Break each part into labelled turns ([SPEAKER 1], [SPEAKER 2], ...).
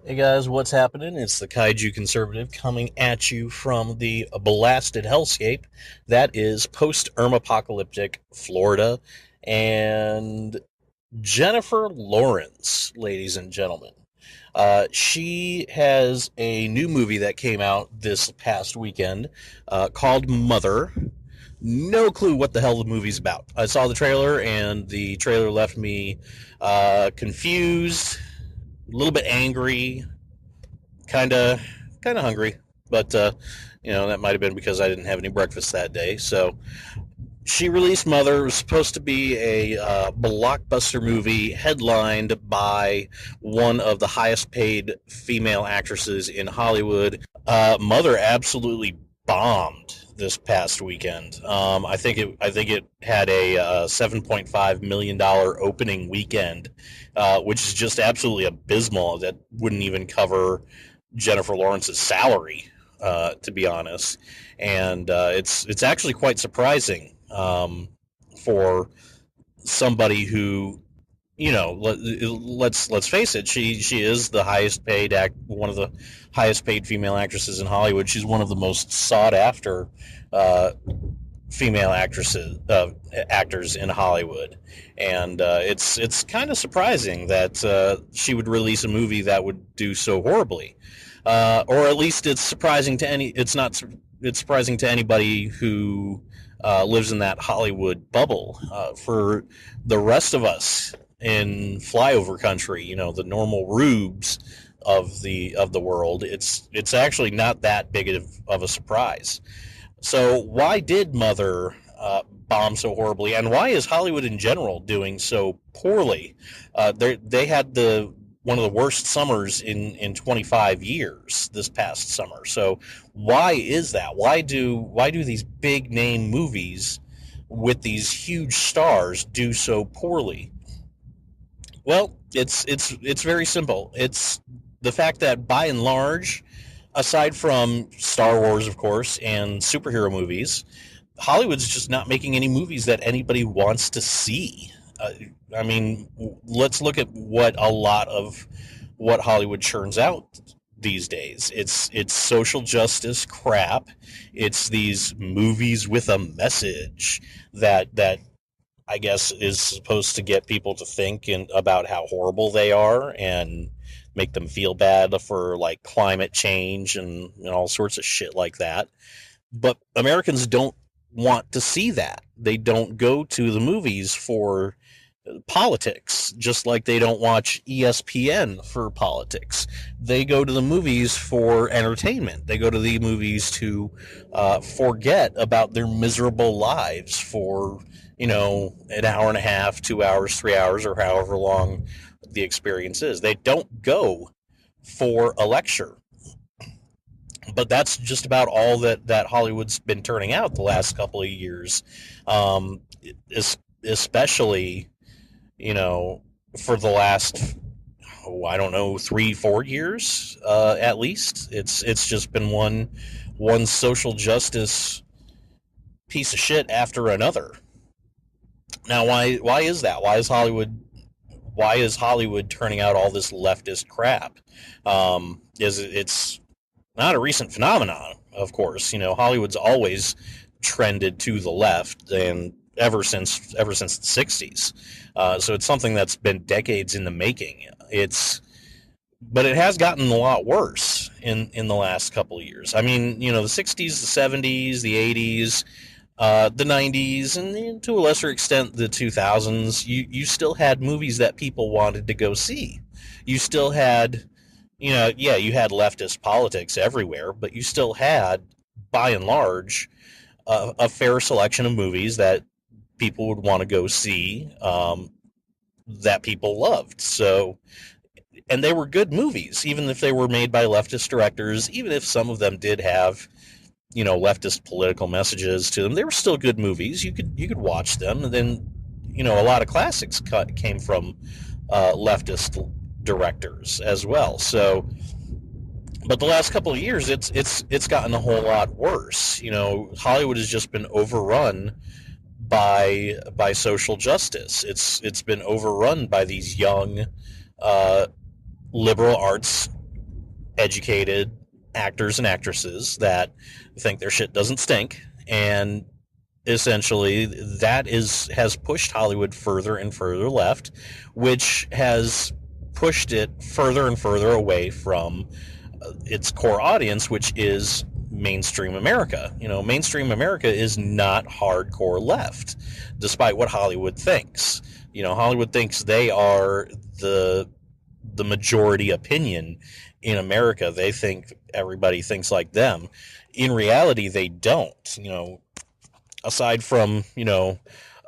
[SPEAKER 1] Hey guys, what's happening? It's the Kaiju Conservative coming at you from the blasted hellscape that is post-apocalyptic Florida. And Jennifer Lawrence, ladies and gentlemen. She has a new movie that came out this past weekend called Mother. No clue what the hell the movie's about. I saw the trailer, and the trailer left me confused, a little bit angry, kind of hungry, but that might have been because I didn't have any breakfast that day. So she released Mother. It was supposed to be a blockbuster movie headlined by one of the highest paid female actresses in Hollywood. Mother absolutely bombed this past weekend. I think it had a $7.5 million opening weekend, which is just absolutely abysmal. That wouldn't even cover Jennifer Lawrence's salary, to be honest. And it's actually quite surprising, for somebody who, let's face it, she is the highest paid one of the highest paid female actresses in Hollywood. She's one of the most sought after uh, female actors in Hollywood, and it's kind of surprising that she would release a movie that would do so horribly, or at least it's surprising to any. It's not. It's surprising to anybody who lives in that Hollywood bubble. For the rest of us in flyover country, the normal rubes of the world, it's actually not that big of a surprise. So why did Mother bomb so horribly, and why is Hollywood in general doing so poorly? They had the one of the worst summers in 25 years this past summer. So why is that? Why do these big name movies with these huge stars do so poorly? Well, it's very simple. It's the fact that by and large, aside from Star Wars, of course, and superhero movies, Hollywood's just not making any movies that anybody wants to see. Uh, I mean, let's look at what Hollywood churns out these days. It's social justice crap. It's these movies with a message that I guess is supposed to get people to think about how horrible they are and make them feel bad for like climate change and all sorts of shit like that. But Americans don't want to see that. They don't go to the movies for politics, just like they don't watch ESPN for politics. They go to the movies for entertainment. They go to the movies to forget about their miserable lives for, an hour and a half, 2 hours, 3 hours, or however long the experience is. They don't go for a lecture. But that's just about all that Hollywood's been turning out the last couple of years, um, especially, you know, for the last, I don't know, 3 4 years, at least. It's just been one social justice piece of shit after another. Now, why is that? Why is Hollywood turning out all this leftist crap? It's not a recent phenomenon, of course. Hollywood's always trended to the left, and ever since the '60s. So it's something that's been decades in the making. But it has gotten a lot worse in the last couple of years. I mean, the '60s, the '70s, the '80s, the '90s, and to a lesser extent the 2000s. You still had movies that people wanted to go see. You still had, yeah, you had leftist politics everywhere, but you still had, by and large, a fair selection of movies that people would want to go see, that people loved. So, and they were good movies, even if they were made by leftist directors, even if some of them did have, leftist political messages to them. They were still good movies. You could watch them, and then, a lot of classics came from leftist directors as well. So, but the last couple of years, it's gotten a whole lot worse. Hollywood has just been overrun by social justice. It's been overrun by these young, uh, liberal arts educated actors and actresses that think their shit doesn't stink, and essentially that has pushed Hollywood further and further left, which has pushed it further and further away from its core audience, which is mainstream America. Mainstream America is not hardcore left, despite what Hollywood thinks. Hollywood thinks they are the majority opinion in America. They think everybody thinks like them. In reality, they don't. Aside from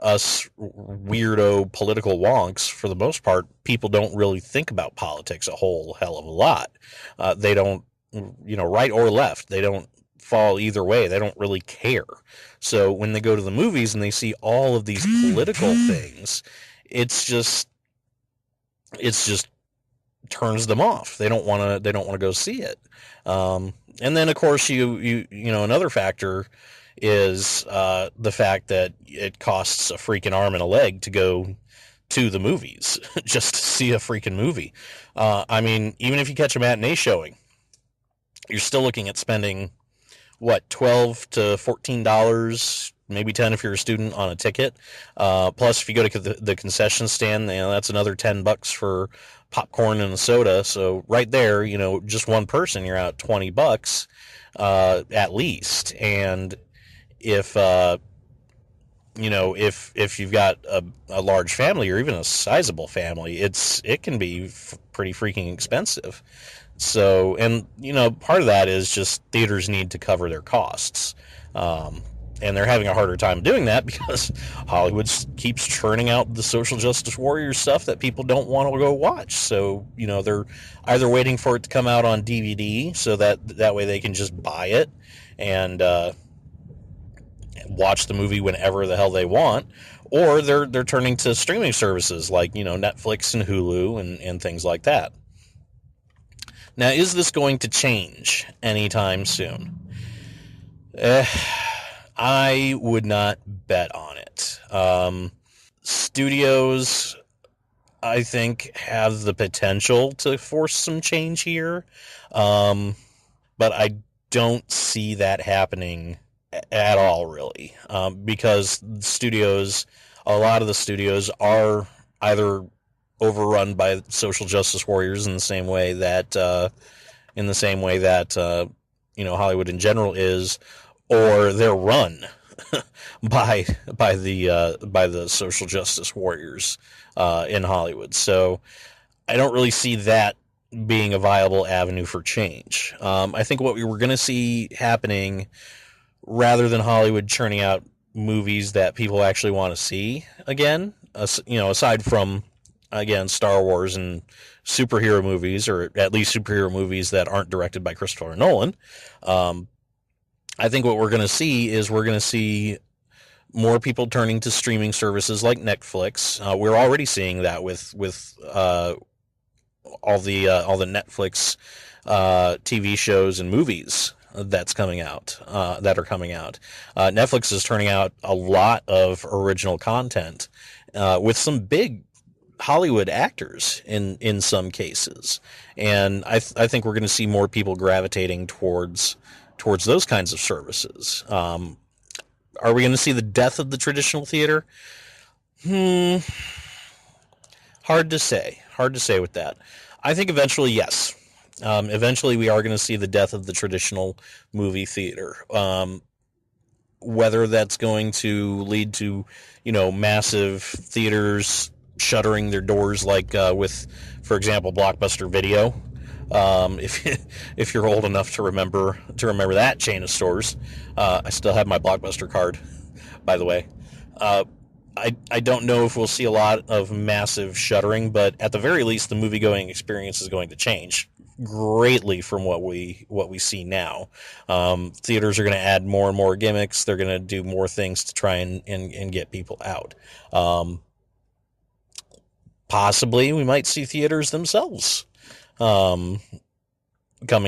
[SPEAKER 1] us weirdo political wonks, for the most part, people don't really think about politics a whole hell of a lot. They don't, right or left. They don't fall either way. They don't really care. So when they go to the movies and they see all of these political things, it's just turns them off. They don't want to. They don't want to go see it. And then, of course, another factor is the fact that it costs a freaking arm and a leg to go to the movies just to see a freaking movie. I mean, even if you catch a matinee showing, you're still looking at spending what, $12 to $14, maybe 10 if you're a student, on a ticket. Plus, if you go to the concession stand, that's another $10 for popcorn and a soda. So right there, just one person, you're out $20 at least. And if if you've got a large family or even a sizable family, it can be pretty freaking expensive. So, and part of that is just theaters need to cover their costs, and they're having a harder time doing that because Hollywood keeps churning out the social justice warrior stuff that people don't want to go watch. So they're either waiting for it to come out on DVD so that way they can just buy it and watch the movie whenever the hell they want, or they're turning to streaming services like Netflix and Hulu and things like that. Now, is this going to change anytime soon? I would not bet on it. Studios, I think, have the potential to force some change here, but I don't see that happening at all, really, because a lot of the studios are either overrun by social justice warriors in the same way that Hollywood in general is, or they're run by the social justice warriors in Hollywood. So I don't really see that being a viable avenue for change. I think what we were going to see happening, rather than Hollywood churning out movies that people actually want to see again, aside from, again, Star Wars and superhero movies, or at least superhero movies that aren't directed by Christopher Nolan, I think what we're going to see more people turning to streaming services like Netflix. We're already seeing that with all the Netflix TV shows and movies that are coming out. Netflix is turning out a lot of original content with some big Hollywood actors in some cases, and I think we're going to see more people gravitating towards those kinds of services. Are we going to see the death of the traditional theater? Hard to say with that. I think eventually, yes. Eventually, we are going to see the death of the traditional movie theater. Whether that's going to lead to, massive theaters shuttering their doors, like with, for example, Blockbuster Video. If you're old enough to remember that chain of stores, I still have my Blockbuster card, by the way. I don't know if we'll see a lot of massive shuttering, but at the very least, the movie-going experience is going to change greatly from what we see now. Theaters are going to add more and more gimmicks. They're going to do more things to try and get people out. Possibly, we might see theaters themselves coming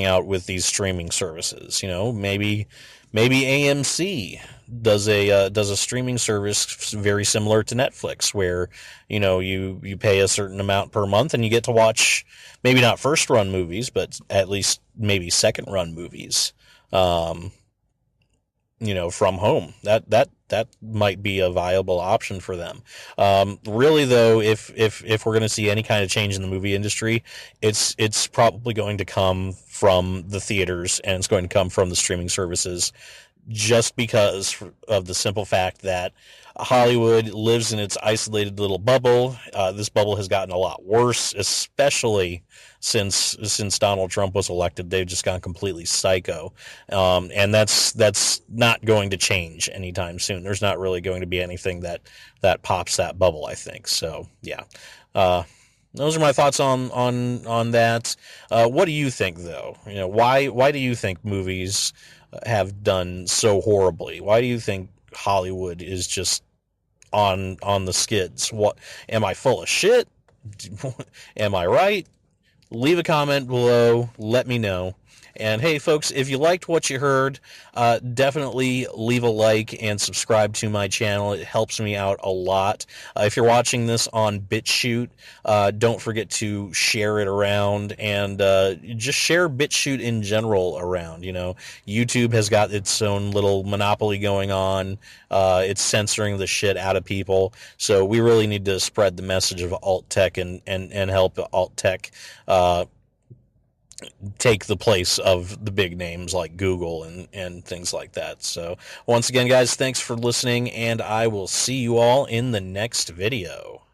[SPEAKER 1] out with these streaming services. Maybe AMC does a streaming service very similar to Netflix, where you pay a certain amount per month and you get to watch maybe not first run movies, but at least maybe second run movies. Um, from home. That might be a viable option for them. Really, though, if we're going to see any kind of change in the movie industry, it's probably going to come from the theaters, and it's going to come from the streaming services, just because of the simple fact that Hollywood lives in its isolated little bubble. This bubble has gotten a lot worse, especially since Donald Trump was elected. They've just gone completely psycho, and that's not going to change anytime soon. There's not really going to be anything that pops that bubble, I think. So yeah. Those are my thoughts on that. What do you think, though? Why do you think movies have done so horribly? Why do you think Hollywood is just on the skids? What, am I full of shit? Am I right? Leave a comment below. Let me know. And hey, folks, if you liked what you heard, definitely leave a like and subscribe to my channel. It helps me out a lot. If you're watching this on BitChute, don't forget to share it around, and just share BitChute in general around. YouTube has got its own little monopoly going on. It's censoring the shit out of people. So we really need to spread the message of alt tech and help alt tech take the place of the big names like Google and things like that. So once again, guys, thanks for listening, and I will see you all in the next video.